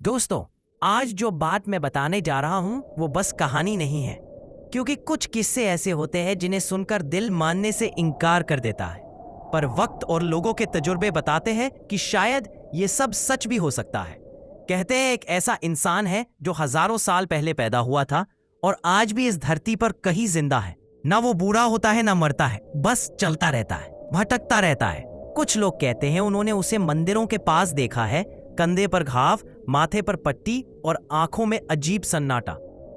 दोस्तों, आज जो बात मैं बताने जा रहा हूं वो बस कहानी नहीं है, क्योंकि कुछ किस्से ऐसे होते हैं जिन्हें सुनकर दिल मानने से इनकार कर देता है। पर वक्त और लोगों के तजुर्बे बताते हैं कि शायद ये सब सच भी हो सकता है। कहते हैं एक ऐसा इंसान है जो हजारों साल पहले पैदा हुआ था और आज भी इस धरती पर कहीं जिंदा है। ना वो बूढ़ा होता है ना मरता है, बस चलता रहता है, भटकता रहता है। कुछ लोग कहते हैं उन्होंने उसे मंदिरों के पास देखा है, कंधे पर घाव, माथे पर पट्टी और आंखों में अजीब सन्नाटा।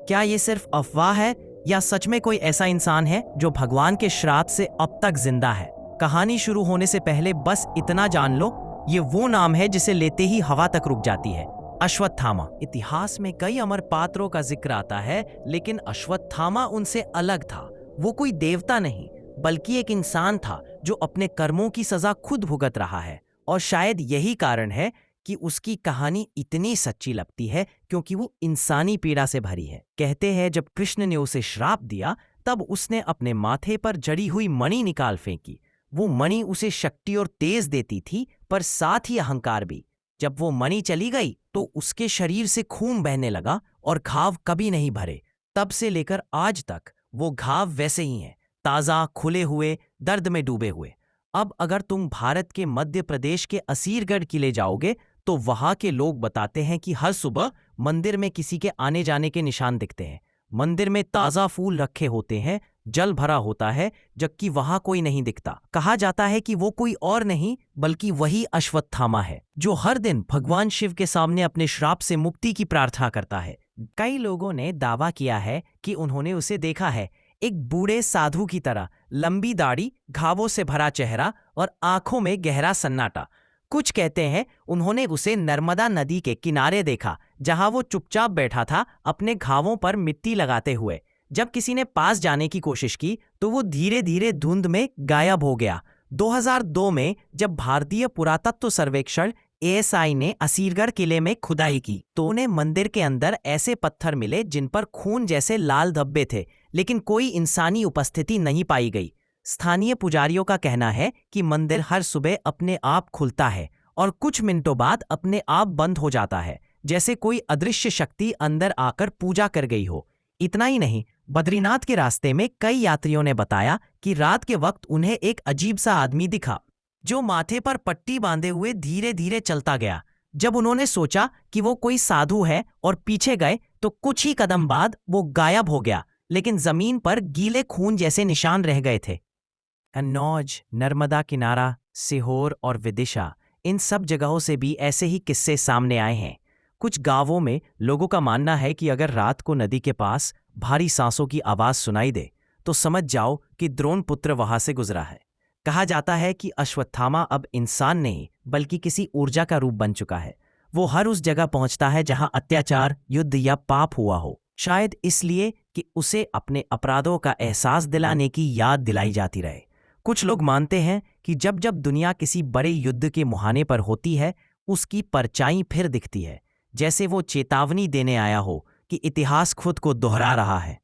क्या ये सिर्फ अफवाह है या सच में कोई ऐसा इंसान है जो भगवान के श्राप से अब तक जिंदा है? कहानी शुरू होने से पहले बस इतना जान लो, ये वो नाम है जिसे लेते ही हवा तक रुक जाती है। अश्वत्थामा। इतिहास में कई अमर पात्रों का जिक्र आता है, लेकिन अश्वत्थामा उनसे अलग था। वो कोई देवता नहीं, बल्कि एक इंसान था जो अपने कर्मों की सजा खुद भुगत रहा है। और शायद यही कारण है कि उसकी कहानी इतनी सच्ची लगती है, क्योंकि वो इंसानी पीड़ा से भरी है। कहते हैं जब कृष्ण ने उसे श्राप दिया, तब उसने अपने माथे पर जड़ी हुई मणि निकाल फेंकी। वो मणि उसे शक्ति और तेज देती थी, पर साथ ही अहंकार भी। जब वो मणि चली गई तो उसके शरीर से खून बहने लगा और घाव कभी नहीं भरे। तब से लेकर आज तक वो घाव वैसे ही हैं, ताजा, खुले हुए, दर्द में डूबे हुए। अब अगर तुम भारत के मध्य प्रदेश के असीरगढ़ किले जाओगे तो वहां के लोग बताते हैं कि हर सुबह मंदिर में किसी के आने जाने के निशान दिखते हैं। मंदिर में ताजा फूल रखे होते हैं, जल भरा होता है, जबकि वहां कोई नहीं दिखता। कहा जाता है कि वो कोई और नहीं बल्कि वही अश्वत्थामा है, जो हर दिन भगवान शिव के सामने अपने श्राप से मुक्ति की प्रार्थना करता है। कई लोगों ने दावा किया है कि उन्होंने उसे देखा है, एक बूढ़े साधु की तरह, लंबी दाढ़ी, घावों से भरा चेहरा और आंखों में गहरा सन्नाटा। कुछ कहते हैं उन्होंने उसे नर्मदा नदी के किनारे देखा, जहां वो चुपचाप बैठा था, अपने घावों पर मिट्टी लगाते हुए। जब किसी ने पास जाने की कोशिश की तो वो धीरे धीरे धुंध में गायब हो गया। 2002 में जब भारतीय पुरातत्व सर्वेक्षण एएसआई ने असीरगढ़ किले में खुदाई की तो उन्हें मंदिर के अंदर ऐसे पत्थर मिले जिन पर खून जैसे लाल धब्बे थे, लेकिन कोई इंसानी उपस्थिति नहीं पाई गई। स्थानीय पुजारियों का कहना है कि मंदिर हर सुबह अपने आप खुलता है और कुछ मिनटों बाद अपने आप बंद हो जाता है, जैसे कोई अदृश्य शक्ति अंदर आकर पूजा कर गई हो। इतना ही नहीं, बद्रीनाथ के रास्ते में कई यात्रियों ने बताया कि रात के वक्त उन्हें एक अजीब सा आदमी दिखा, जो माथे पर पट्टी बांधे हुए धीरे धीरे चलता गया। जब उन्होंने सोचा कि वो कोई साधु है और पीछे गए तो कुछ ही कदम बाद वो गायब हो गया, लेकिन जमीन पर गीले खून जैसे निशान रह गए थे। कन्नौज, नर्मदा किनारा, सीहोर और विदिशा, इन सब जगहों से भी ऐसे ही किस्से सामने आए हैं। कुछ गांवों में लोगों का मानना है कि अगर रात को नदी के पास भारी सांसों की आवाज सुनाई दे तो समझ जाओ कि द्रोणपुत्र वहां से गुजरा है। कहा जाता है कि अश्वत्थामा अब इंसान नहीं बल्कि किसी ऊर्जा का रूप बन चुका है। वो हर उस जगह पहुंचता है जहां अत्याचार, युद्ध या पाप हुआ हो, शायद इसलिए कि उसे अपने अपराधों का एहसास दिलाने की याद दिलाई जाती रहे। कुछ लोग मानते हैं कि जब जब दुनिया किसी बड़े युद्ध के मुहाने पर होती है, उसकी परछाई फिर दिखती है, जैसे वो चेतावनी देने आया हो कि इतिहास खुद को दोहरा रहा है।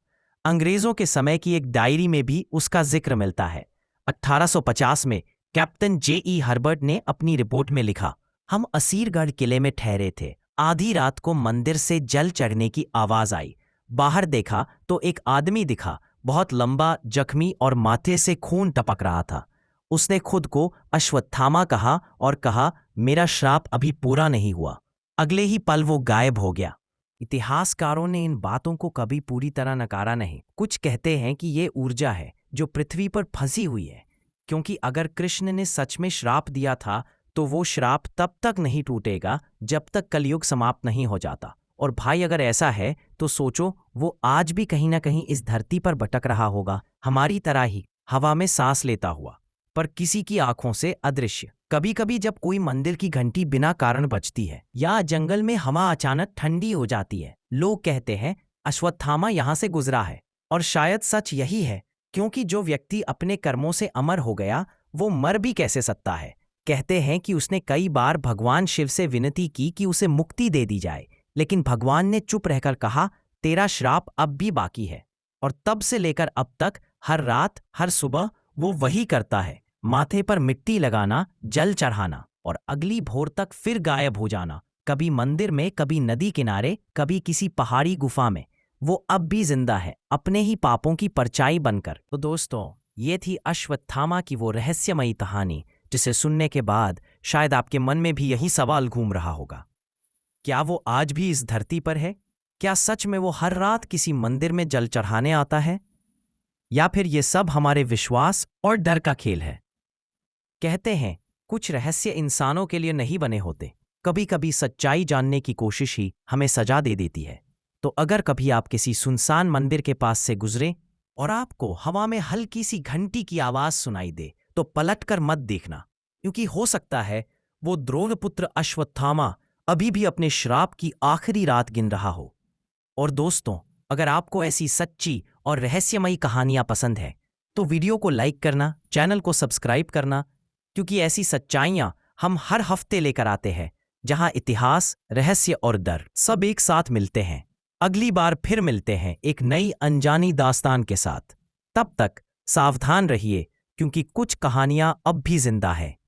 अंग्रेजों के समय की एक डायरी में भी उसका जिक्र मिलता है। 1850 में कैप्टन J.E. हर्बर्ट ने अपनी रिपोर्ट में लिखा, हम असीरगढ़ किले में ठहरे थे। आधी रात को मंदिर से जल चढ़ने की आवाज आई। बाहर देखा तो एक आदमी दिखा, बहुत लंबा, जख्मी और माथे से खून टपक रहा था। उसने खुद को अश्वत्थामा कहा और कहा, मेरा श्राप अभी पूरा नहीं हुआ। अगले ही पल वो गायब हो गया। इतिहासकारों ने इन बातों को कभी पूरी तरह नकारा नहीं। कुछ कहते हैं कि ये ऊर्जा है जो पृथ्वी पर फंसी हुई है, क्योंकि अगर कृष्ण ने सच में श्राप दिया था तो वो श्राप तब तक नहीं टूटेगा जब तक कलयुग समाप्त नहीं हो जाता। और भाई, अगर ऐसा है तो सोचो, वो आज भी कहीं ना कहीं इस धरती पर भटक रहा होगा, हमारी तरह ही हवा में सांस लेता हुआ, पर किसी की आंखों से अदृश्य। कभी कभी जब कोई मंदिर की घंटी बिना कारण बजती है या जंगल में हवा अचानक ठंडी हो जाती है, लोग कहते हैं अश्वत्थामा यहां से गुजरा है। और शायद सच यही है, क्योंकि जो व्यक्ति अपने कर्मों से अमर हो गया वो मर भी कैसे सकता है। कहते हैं कि उसने कई बार भगवान शिव से विनती की कि उसे मुक्ति दे दी जाए, लेकिन भगवान ने चुप रहकर कहा, तेरा श्राप अब भी बाकी है। और तब से लेकर अब तक हर रात, हर सुबह वो वही करता है, माथे पर मिट्टी लगाना, जल चढ़ाना और अगली भोर तक फिर गायब हो जाना। कभी मंदिर में, कभी नदी किनारे, कभी किसी पहाड़ी गुफा में। वो अब भी जिंदा है, अपने ही पापों की परछाई बनकर। तो दोस्तों, ये थी अश्वत्थामा की वो रहस्यमयी कहानी, जिसे सुनने के बाद शायद आपके मन में भी यही सवाल घूम रहा होगा। क्या वो आज भी इस धरती पर है? क्या सच में वो हर रात किसी मंदिर में जल चढ़ाने आता है? या फिर ये सब हमारे विश्वास और डर का खेल है? कहते हैं, कुछ रहस्य इंसानों के लिए नहीं बने होते। कभी कभी सच्चाई जानने की कोशिश ही हमें सजा दे देती है। तो अगर कभी आप किसी सुनसान मंदिर के पास से गुजरे और आपको हवा में हल्की सी घंटी की आवाज सुनाई दे, तो पलटकर मत देखना, क्योंकि हो सकता है वो द्रोणपुत्र अश्वत्थामा अभी भी अपने श्राप की आखिरी रात गिन रहा हो। और दोस्तों, अगर आपको ऐसी सच्ची और रहस्यमयी कहानियां पसंद है, तो वीडियो को लाइक करना, चैनल को सब्सक्राइब करना, क्योंकि ऐसी सच्चाइयां हम हर हफ्ते लेकर आते हैं, जहां इतिहास, रहस्य और डर सब एक साथ मिलते हैं। अगली बार फिर मिलते हैं एक नई अनजानी दास्तान के साथ। तब तक सावधान रहिए, क्योंकि कुछ कहानियां अब भी जिंदा है।